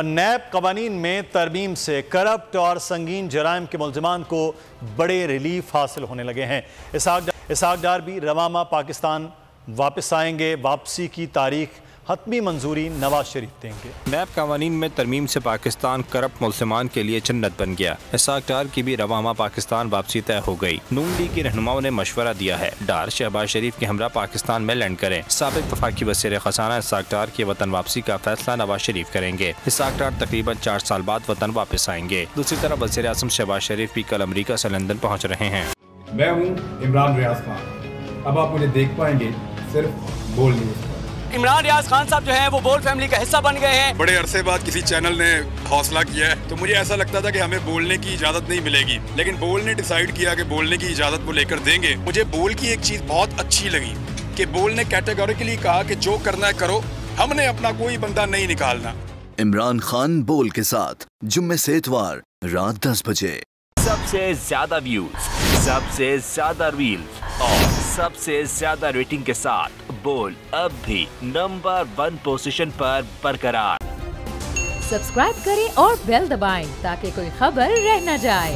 और नैब कवानीन में तरमीम से करप्ट और संगीन जराइम के मुल्जिमान को बड़े रिलीफ हासिल होने लगे हैं। इसहाक डार भी रवामा पाकिस्तान वापस आएंगे। वापसी की तारीख हतमी मंजूरी नवाज शरीफ देंगे। नैब कवानीन में तरमीम से पाकिस्तान करप्ट मुल्जिमान के लिए जन्नत बन गया। इसहाक डार की भी रवामा पाकिस्तान वापसी तय हो गई। नून लीग के रहनुमाओं ने मशवरा दिया है डार शहबाज शरीफ के हमरा पाकिस्तान में लैंड करें। साबिक वफाकी वज़ीर ख़ज़ाना इसहाक डार की वतन वापसी का फैसला नवाज शरीफ करेंगे। इसहाक डार तकरीबन 4 साल बाद वतन वापस आएंगे। दूसरी तरफ वज़ीर आज़म शहबाज शरीफ भी कल अमरीका से लंदन पहुँच रहे हैं। मैं हूँ इमरान रियाज खान। अब आप मुझे देख पाएंगे सिर्फ बोल न्यूज़। इमरान रियाज खान साहब जो हैं वो बोल फैमिली का हिस्सा बन गए हैं। बड़े अरसे बाद किसी चैनल ने हौसला किया है, तो मुझे ऐसा लगता था कि हमें बोलने की इजाजत नहीं मिलेगी, लेकिन बोल ने डिसाइड किया कि बोलने की इजाजत वो लेकर देंगे। मुझे बोल की एक चीज बहुत अच्छी लगी कि बोल ने कैटेगोरिकली कहा कि जो करना है करो, हमने अपना कोई बंदा नहीं निकालना। इमरान खान बोल के साथ जुम्मे से इतवार रात 10 बजे। सबसे ज्यादा व्यूज, सबसे ज्यादा रील्स और सबसे ज्यादा रेटिंग के साथ बोल अब भी नंबर 1 पोजीशन पर बरकरार। सब्सक्राइब करें और बेल दबाएं ताकि कोई खबर रह न जाए।